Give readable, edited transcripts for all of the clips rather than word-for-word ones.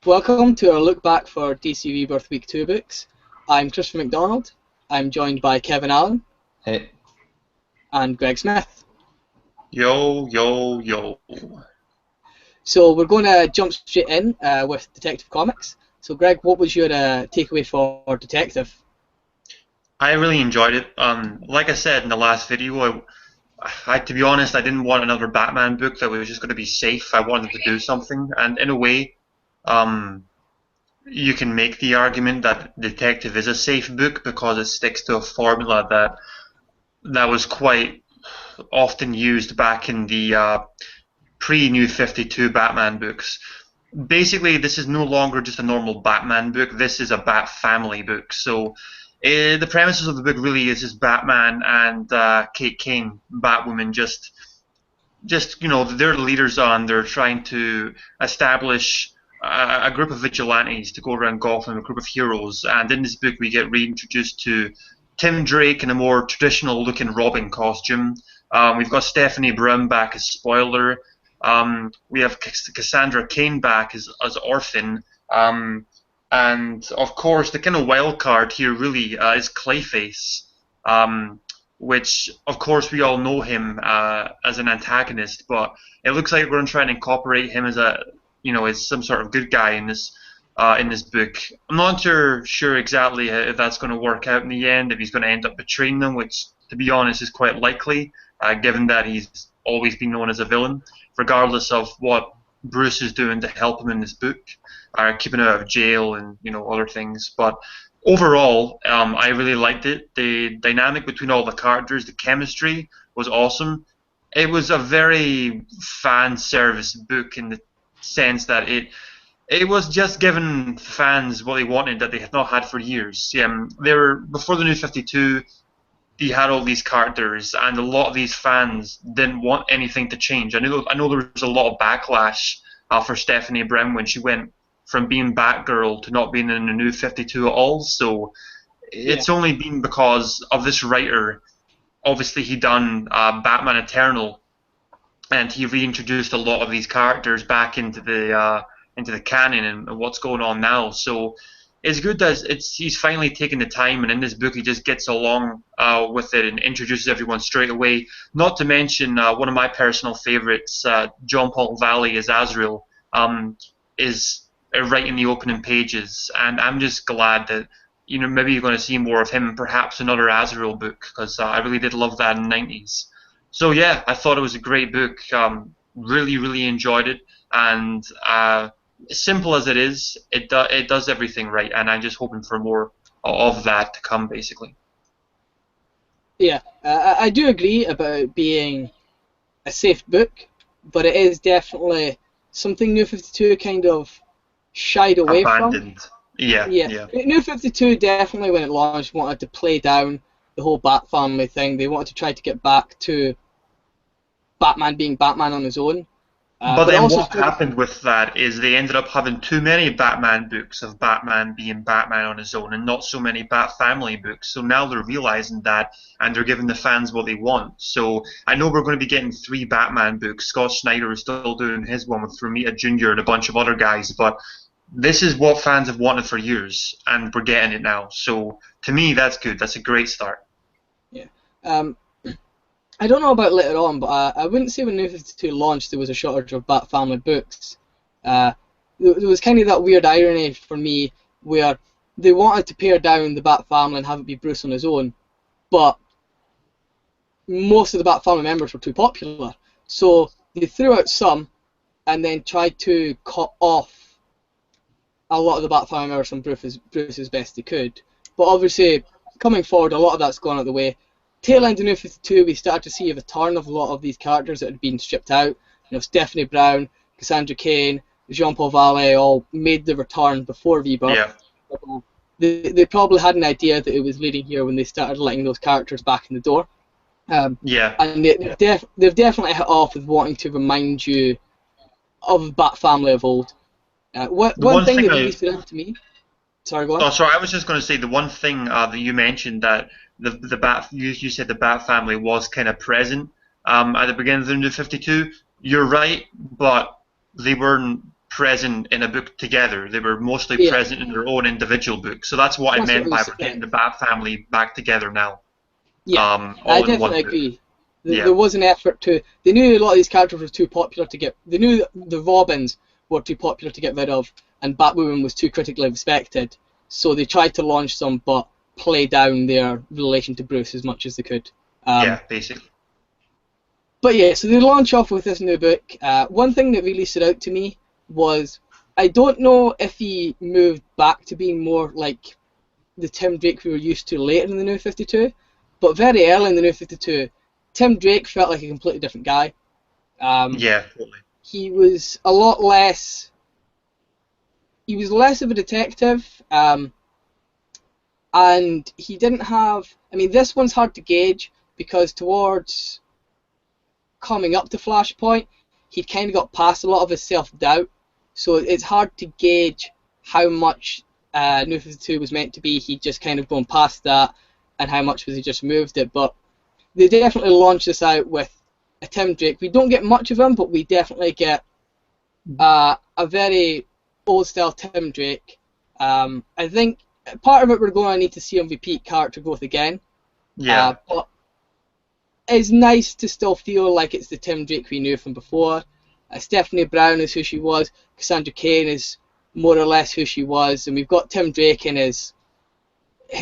Welcome to our look back for DC Rebirth Week 2 books. I'm Christopher McDonald. I'm joined by Kevin Allen Hey. and Greg Smith. Yo, yo, yo. So we're going to jump straight in with Detective Comics. So Greg, what was your takeaway for Detective? I really enjoyed it. Like I said in the last video, to be honest, I didn't want another Batman book that was just going to be safe. I wanted to do something, and in a way, you can make the argument that Detective is a safe book because it sticks to a formula that was quite often used back in the pre-New 52 Batman books. Basically, this is no longer just a normal Batman book. This is a Bat family book. So the premises of the book really is just Batman and Kate Kane, Batwoman, just they're the leaders on. They're trying to establish a group of vigilantes to go around Gotham, a group of heroes. And in this book, we get reintroduced to Tim Drake in a more traditional-looking Robin costume. We've got Stephanie Brown back as Spoiler. We have Cassandra Cain back as Orphan. And of course, the kind of wild card here really is Clayface, which of course we all know him as an antagonist, but it looks like we're going to try and incorporate him as as some sort of good guy in this book. I'm not sure exactly if that's going to work out in the end, if he's going to end up betraying them, which to be honest is quite likely, given that he's always been known as a villain, regardless of what Bruce is doing to help him in this book, keeping him out of jail and other things. But overall, I really liked it. The dynamic between all the characters, the chemistry was awesome. It was a very fan service book in the sense that it was just giving fans what they wanted that they had not had for years. They were before the New 52. They had all these characters, and a lot of these fans didn't want anything to change. I know there was a lot of backlash for Stephanie Brown when she went from being Batgirl to not being in the New 52 at all. So it's only been because of this writer. Obviously, he done Batman Eternal, and he reintroduced a lot of these characters back into the canon and what's going on now. So it's good that he's finally taken the time, and in this book he just gets along with it and introduces everyone straight away. Not to mention one of my personal favorites, John Paul Valley as Azrael, is right in the opening pages, and I'm just glad that maybe you're going to see more of him, perhaps another Azrael book, because I really did love that in the 90s. So yeah, I thought it was a great book. Really, really enjoyed it, and simple as it is, it does everything right, and I'm just hoping for more of that to come, basically. Yeah, I do agree about it being a safe book, but it is definitely something New 52 kind of shied away Abandoned. from. Yeah. New 52 definitely, when it launched, wanted to play down the whole Bat family thing. They wanted to try to get back to Batman being Batman on his own. But then what happened with that is they ended up having too many Batman books of Batman being Batman on his own and not so many Bat family books. So now they're realizing that, and they're giving the fans what they want. So I know we're going to be getting 3 Batman books. Scott Snyder is still doing his one with Romita Jr. and a bunch of other guys, but this is what fans have wanted for years, and we're getting it now. So to me, that's good. That's a great start. Yeah. I don't know about later on, but I wouldn't say when New 52 launched there was a shortage of Bat family books. There was kind of that weird irony for me where they wanted to pare down the Bat family and have it be Bruce on his own, but most of the Bat family members were too popular. So they threw out some and then tried to cut off a lot of the Bat family members from Bruce as best they could. But obviously, coming forward, a lot of that's gone out of the way. Tail end of New 52, we started to see a return of a lot of these characters that had been stripped out. Stephanie Brown, Cassandra Cain, Jean-Paul Valley all made the return before Rebirth. Yeah. They probably had an idea that it was leading here when they started letting those characters back in the door. And they've definitely hit off with wanting to remind you of the Bat family of old. One thing that really stood out to me. Sorry, go on. Oh, sorry. I was just going to say the one thing that you mentioned, that the Bat, you said the Bat family was kind of present at the beginning of the New 52. You're right, but they weren't present in a book together. They were mostly Yeah, present in their own individual books. So that's what I that's what I meant by was we're getting saying. the Bat family back together now, Yeah, I all in one definitely book. agree. Yeah, There was an effort to. They knew a lot of these characters were too popular to get. They knew the Robins were too popular to get rid of, and Batwoman was too critically respected. So they tried to launch some, but play down their relation to Bruce as much as they could. Um, yeah, basically. but yeah, so they launch off with this new book. One thing that really stood out to me was I don't know if he moved back to being more like the Tim Drake we were used to later in the New 52, but very early in the New 52, Tim Drake felt like a completely different guy. Um, Yeah, totally. he was a lot less. He was less of a detective, and he didn't have. I mean, this one's hard to gauge because towards coming up to Flashpoint, he'd kind of got past a lot of his self-doubt, so it's hard to gauge how much New 52 was meant to be. He'd just kind of gone past that, and how much was he just moved it. But they definitely launched this out with a Tim Drake. We don't get much of him, but we definitely get a very old-style Tim Drake. I think part of it we're going to need to see him repeat character growth again, Yeah, but it's nice to still feel like it's the Tim Drake we knew from before. Stephanie Brown is who she was. Cassandra Cain is more or less who she was, and we've got Tim Drake in his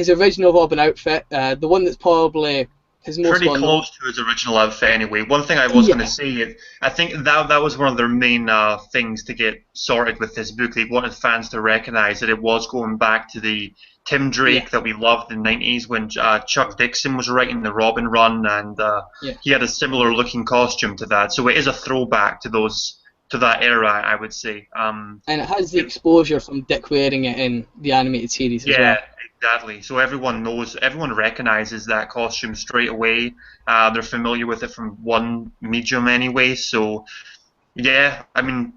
original Robin outfit, the one that's probably his most pretty well known. close to his original outfit anyway. One thing I was going to Yeah, say is I think that was one of their main things to get sorted with this book. They wanted fans to recognise that it was going back to the Tim yeah, Drake that we loved in the 90s when Chuck Dixon was writing the Robin run, and yeah. he had a similar looking costume to that. So it is a throwback to that era, I would say. And it has the exposure from Dick wearing it in the animated series as Yeah, well. exactly. So everyone recognizes that costume straight away. They're familiar with it from one medium anyway. So yeah, I mean,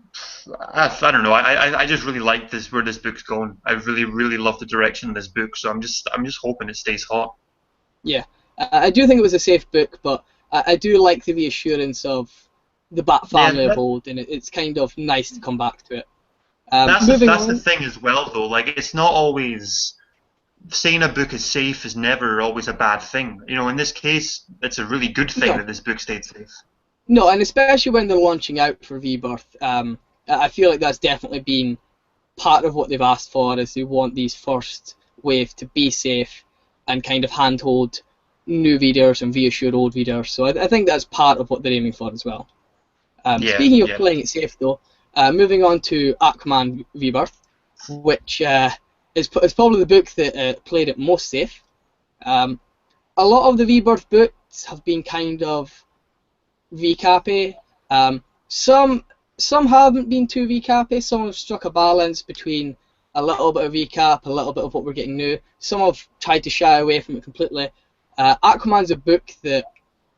I don't know. I just really like this where this book's going. I really really love the direction of this book. So I'm just hoping it stays hot. Yeah, I do think it was a safe book, but I do like the reassurance of the Bat Yeah, family of old, and it's kind of nice to come back to it. Moving that's the on, thing as well though. Like it's not always saying a book is safe is never always a bad thing. You know, in this case, it's a really good thing no, that this book stayed safe. no, and especially when they're launching out for Rebirth, I feel like that's definitely been part of what they've asked for, is they want these first wave to be safe and kind of handhold new readers and reassure old readers. So I think that's part of what they're aiming for as well. Yeah, Speaking of yeah. playing it safe, though, moving on to Aquaman Rebirth, which is probably the book that played it most safe. Um, a lot of the Rebirth books have been kind of recappy. Some haven't been too recappy. Some have struck a balance between a little bit of recap, a little bit of what we're getting new. Some have tried to shy away from it completely. Aquaman's a book that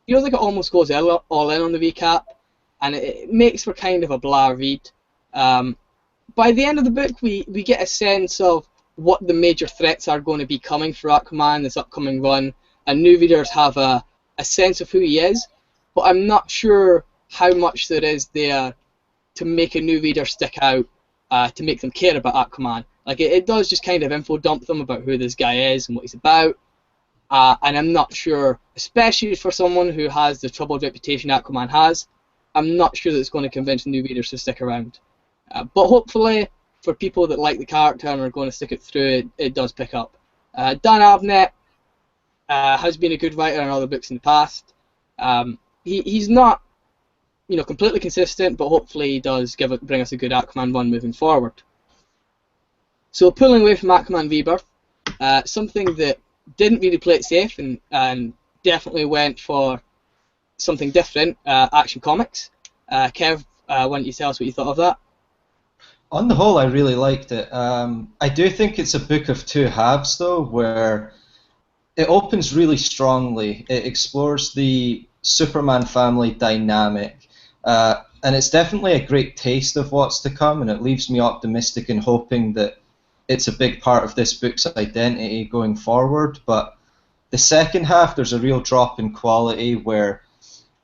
feels like it almost goes all in on the recap, and it makes for kind of a blah read. By the end of the book, we get a sense of what the major threats are going to be coming for Aquaman this upcoming run, and new readers have a sense of who he is, but I'm not sure how much there is there to make a new reader stick out, to make them care about Aquaman. Like it does just kind of info dump them about who this guy is and what he's about, and I'm not sure, especially for someone who has the troubled reputation Aquaman has, I'm not sure that it's going to convince new readers to stick around. But hopefully, for people that like the character and are going to stick it through, it does pick up. Dan Abnett has been a good writer in other books in the past. He's not, completely consistent, but hopefully he does bring us a good Aquaman run moving forward. So pulling away from Aquaman Rebirth, something that didn't really play it safe and definitely went for something different, Action Comics. Kev, why don't you tell us what you thought of that? On the whole, I really liked it. I do think it's a book of two halves, though, where it opens really strongly. It explores the Superman family dynamic, and it's definitely a great taste of what's to come, and it leaves me optimistic and hoping that it's a big part of this book's identity going forward. But the second half, there's a real drop in quality where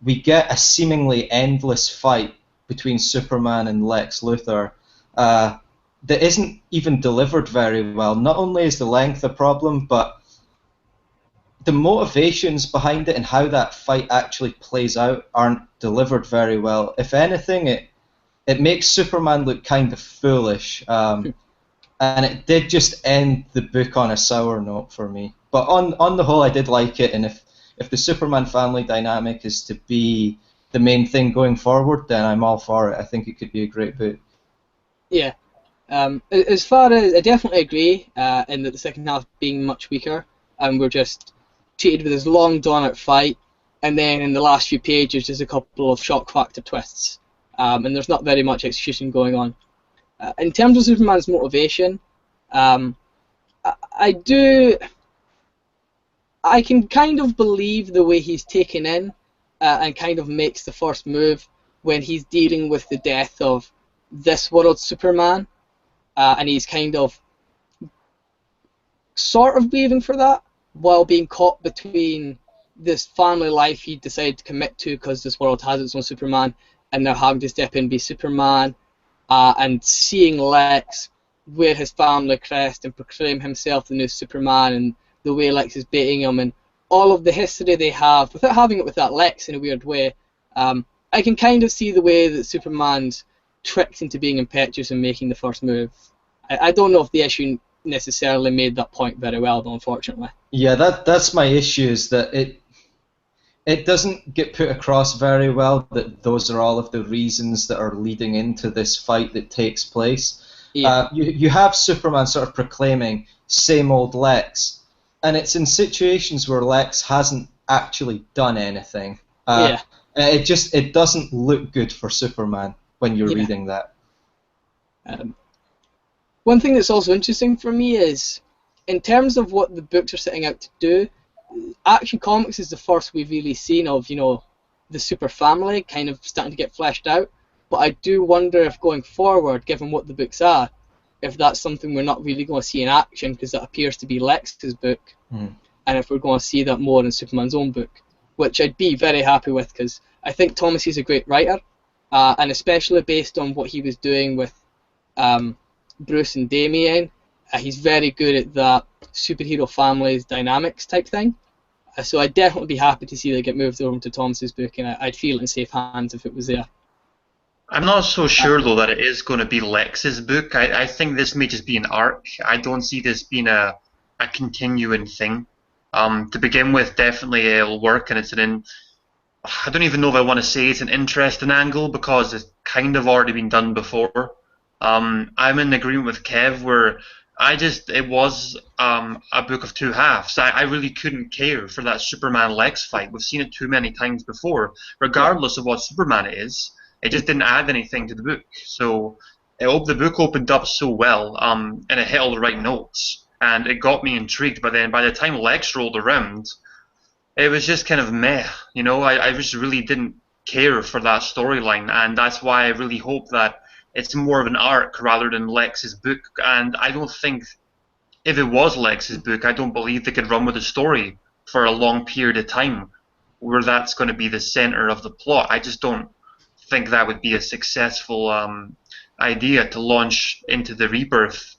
we get a seemingly endless fight between Superman and Lex Luthor, that isn't even delivered very well. Not only is the length a problem, but the motivations behind it and how that fight actually plays out aren't delivered very well. If anything, it makes Superman look kind of foolish, and it did just end the book on a sour note for me. But on the whole, I did like it, and if the Superman family dynamic is to be the main thing going forward, then I'm all for it. I think it could be a great book. Yeah. As far as I definitely agree in that the second half being much weaker, and we're just treated with this long drawn-out fight, and then in the last few pages there's a couple of shock factor twists, and there's not very much execution going on. In terms of Superman's motivation, I can kind of believe the way he's taken in and kind of makes the first move when he's dealing with the death of this world's Superman, and he's kind of sort of grieving for that while being caught between this family life he decided to commit to because this world has its own Superman, and now having to step in and be Superman, and seeing Lex wear his family crest and proclaim himself the new Superman, and the way Lex is baiting him, and all of the history they have without having it with that Lex in a weird way. I can kind of see the way that Superman's tricked into being impetuous and making the first move. I don't know if the issue necessarily made that point very well, though, unfortunately. Yeah, that's my issue, is that it doesn't get put across very well that those are all of the reasons that are leading into this fight that takes place. Yeah. You have Superman sort of proclaiming same old Lex, and it's in situations where Lex hasn't actually done anything. It doesn't look good for Superman when you're reading that. One thing that's also interesting for me is, in terms of what the books are setting out to do, Action Comics is the first we've really seen of, the super family kind of starting to get fleshed out. But I do wonder if going forward, given what the books are, if that's something we're not really going to see in action, because that appears to be Lex's book, and if we're going to see that more in Superman's own book, which I'd be very happy with, because I think Thomas is a great writer, and especially based on what he was doing with Bruce and Damian, he's very good at that superhero families dynamics type thing. So I'd definitely be happy to see that get moved over to Thomas's book, and I'd feel in safe hands if it was there. I'm not so sure, though, that it is going to be Lex's book. I think this may just be an arc. I don't see this being a continuing thing. To begin with, definitely it'll work, and I don't even know if I want to say it's an interesting angle, because it's kind of already been done before. I'm in agreement with Kev, where it was a book of two halves. I really couldn't care for that Superman-Lex fight. We've seen it too many times before. Regardless of what Superman it is, it just didn't add anything to the book. So the book opened up so well, and it hit all the right notes, and it got me intrigued. But then by the time Lex rolled around, it was just kind of meh. I just really didn't care for that storyline, and that's why I really hope that it's more of an arc rather than Lex's book. And I don't think, if it was Lex's book, I don't believe they could run with the story for a long period of time where that's going to be the center of the plot. I just don't think that would be a successful idea to launch into the Rebirth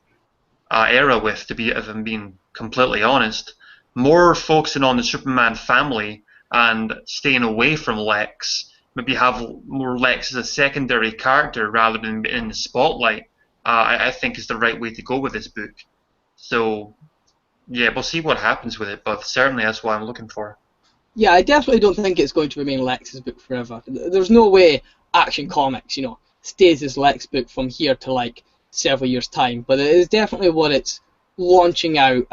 era with, if I'm being completely honest. More focusing on the Superman family and staying away from Lex, maybe have more Lex as a secondary character rather than in the spotlight, I think is the right way to go with this book. So, yeah, we'll see what happens with it, but certainly that's what I'm looking for. Yeah, I definitely don't think it's going to remain Lex's book forever. There's no way Action Comics, stays as Lex's book from here to several years' time. But it is definitely what it's launching out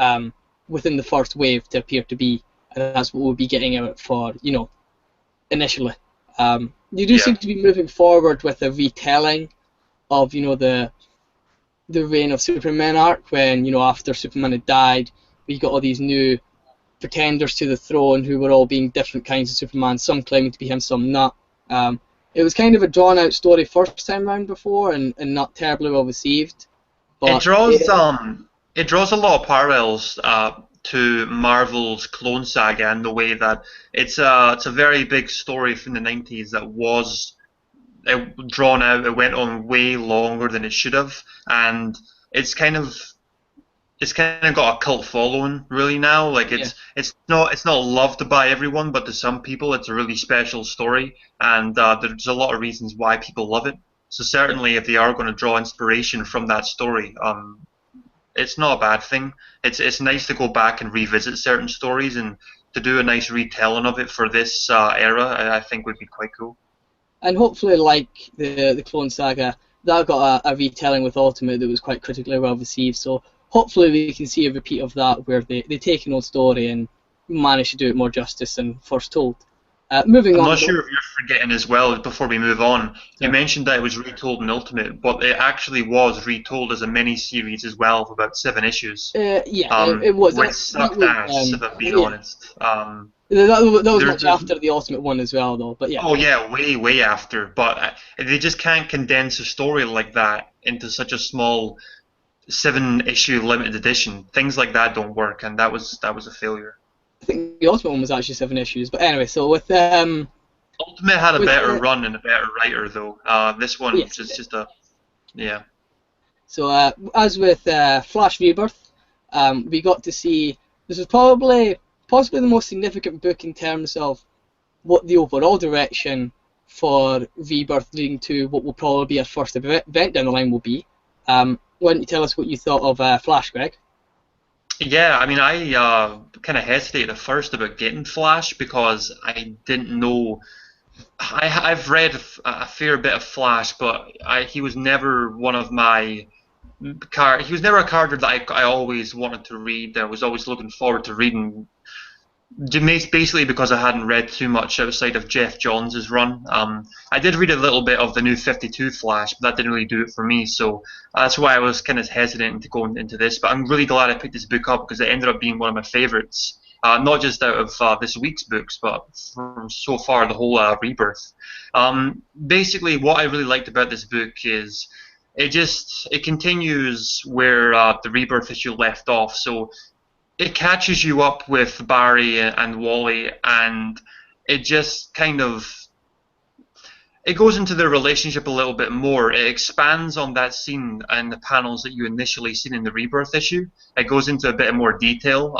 within the first wave to appear to be, and that's what we'll be getting out for, initially. You do seem to be moving forward with a retelling of, the reign of Superman arc, when, after Superman had died, we got all these new pretenders to the throne who were all being different kinds of Superman, some claiming to be him, some not. It was kind of a drawn-out story first time round before, and not terribly well received. But it draws a lot of parallels to Marvel's Clone Saga, in the way that it's a very big story from the 90s that was drawn out. It went on way longer than it should have, and it's kind of got a cult following really now. Like Yeah. it's not loved by everyone, but to some people it's a really special story, and there's a lot of reasons why people love it. So certainly, if they are going to draw inspiration from that story, it's not a bad thing. It's nice to go back and revisit certain stories and to do a nice retelling of it for this era. I think would be quite cool. And hopefully, like the Clone Saga, that got a retelling with Ultimate that was quite critically well received. So hopefully we can see a repeat of that where they take an old story and manage to do it more justice than first told. Moving I'm on. not sure if you're forgetting as well, before we move on, you Sorry. mentioned that it was retold in Ultimate, but it actually was retold as a mini-series as well of about 7 issues. It was. Which sucked ass, if I'm being honest. That was much there's- after the Ultimate one as well, though. But yeah. Oh yeah, way after. But they just can't condense a story like that into such a small 7-issue limited edition. Things like that don't work, and that was a failure. I think the Ultimate one was actually 7 issues. But anyway, so with Ultimate had a with, better run and a better writer though. This one yes, is just a yeah. So as with Flash Rebirth, we got to see this was possibly the most significant book in terms of what the overall direction for Rebirth leading to what will probably be our first event down the line will be. Why don't you tell us what you thought of Flash, Greg? Yeah, I mean, I kind of hesitated at first about getting Flash because I didn't know. I've read a fair bit of Flash, but he was never one of my he was never a character that I always wanted to read. I was always looking forward to reading. Basically because I hadn't read too much outside of Jeff Johns' run. I did read a little bit of the new 52 Flash, but that didn't really do it for me, so that's why I was kind of hesitant to go into this. But I'm really glad I picked this book up because it ended up being one of my favorites, not just out of this week's books, but from so far the whole Rebirth. Basically, what I really liked about this book is it continues where the Rebirth issue left off. So it catches you up with Barry and Wally, and it just kind of it goes into their relationship a little bit more. It expands on that scene and the panels that you initially seen in the Rebirth issue. It goes into a bit more detail.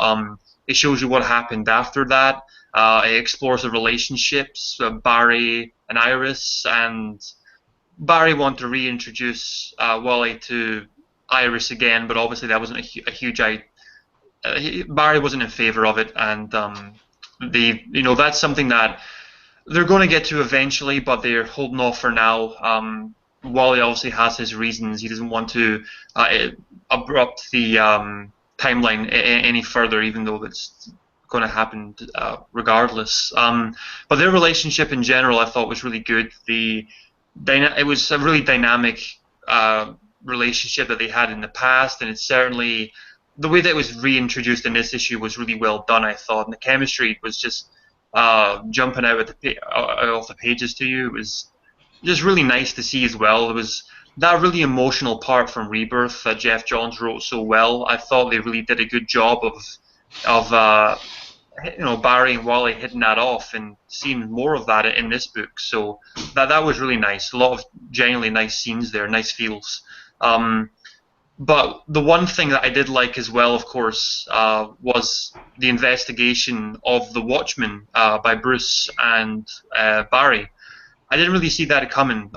It shows you what happened after that. It explores the relationships of Barry and Iris, and Barry wanted to reintroduce Wally to Iris again, but obviously that wasn't a huge idea. Barry wasn't in favor of it, and that's something that they're going to get to eventually, but they're holding off for now. Wally obviously has his reasons. He doesn't want to abrupt the timeline any further, even though it's going to happen regardless. But their relationship in general, I thought, was really good. It was a really dynamic relationship that they had in the past, and it's certainly the way that it was reintroduced in this issue was really well done, I thought, and the chemistry was just jumping out off the pages to you. It was just really nice to see as well. It was that really emotional part from Rebirth that Jeff Johns wrote so well. I thought they really did a good job of Barry and Wally hitting that off and seeing more of that in this book. So that was really nice. A lot of genuinely nice scenes there, nice feels. But the one thing that I did like as well, of course, was the investigation of the Watchmen by Bruce and Barry. I didn't really see that coming.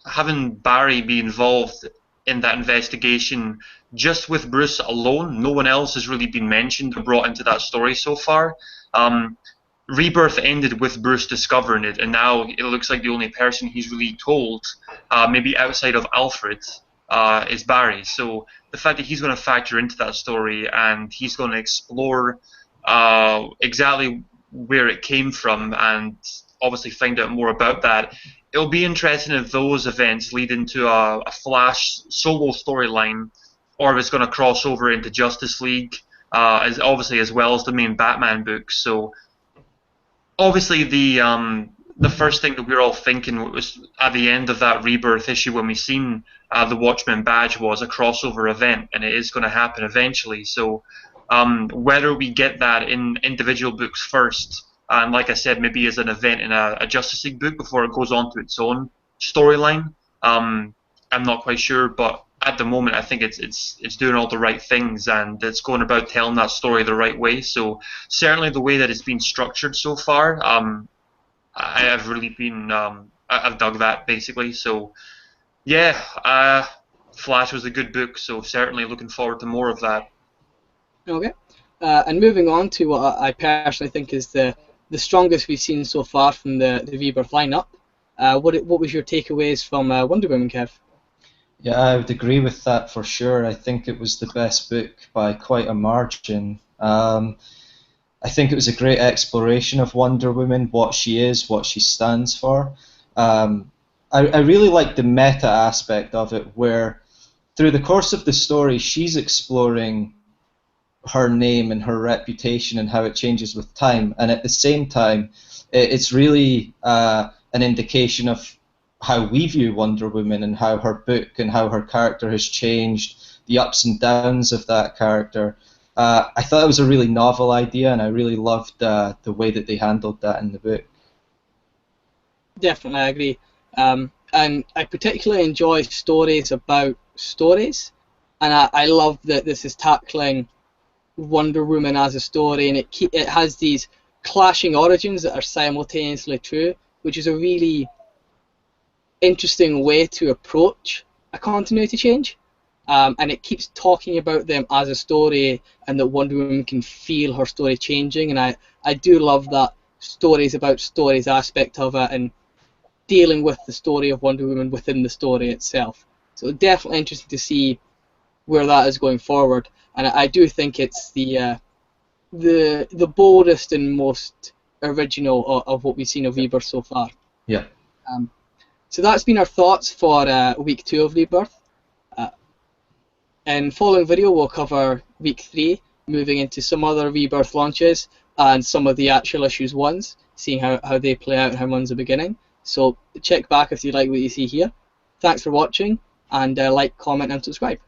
Having Barry be involved in that investigation just with Bruce alone, no one else has really been mentioned or brought into that story so far. Rebirth ended with Bruce discovering it, and now it looks like the only person he's really told, maybe outside of Alfred, is Barry. So the fact that he's going to factor into that story and he's going to explore exactly where it came from and obviously find out more about that, it'll be interesting if those events lead into a Flash solo storyline, or if it's going to cross over into Justice League, as well as the main Batman books. So obviously the first thing that we were all thinking was at the end of that Rebirth issue when we seen the Watchmen badge was a crossover event, and it is going to happen eventually. So whether we get that in individual books first, and like I said, maybe as an event in a Justice League book before it goes on to its own, storyline. I'm not quite sure, but at the moment, I think it's doing all the right things and it's going about telling that story the right way. So certainly the way that it's been structured so far, I've really been I've dug that basically. So yeah, Flash was a good book, so certainly looking forward to more of that. Okay. And moving on to what I personally think is the strongest we've seen so far from the Rebirth lineup. What was your takeaways from Wonder Woman, Kev? Yeah, I would agree with that for sure. I think it was the best book by quite a margin. I think it was a great exploration of Wonder Woman, what she is, what she stands for. I really like the meta aspect of it, where through the course of the story, she's exploring her name and her reputation and how it changes with time. And at the same time, it's really an indication of how we view Wonder Woman and how her book and how her character has changed, the ups and downs of that character. I thought it was a really novel idea, and I really loved the way that they handled that in the book. Definitely, I agree. And I particularly enjoy stories about stories, and I love that this is tackling Wonder Woman as a story, and it has these clashing origins that are simultaneously true, which is a really interesting way to approach a continuity change. And it keeps talking about them as a story, and that Wonder Woman can feel her story changing, and I do love that stories about stories aspect of it, and dealing with the story of Wonder Woman within the story itself. So definitely interesting to see where that is going forward, and I do think it's the boldest and most original of what we've seen of Rebirth so far. Yeah. So that's been our thoughts for week 2 of Rebirth. In following video, we'll cover week 3, moving into some other Rebirth launches and some of the actual issues ones, seeing how they play out and how one's the beginning. So check back if you like what you see here. Thanks for watching, and like, comment, and subscribe.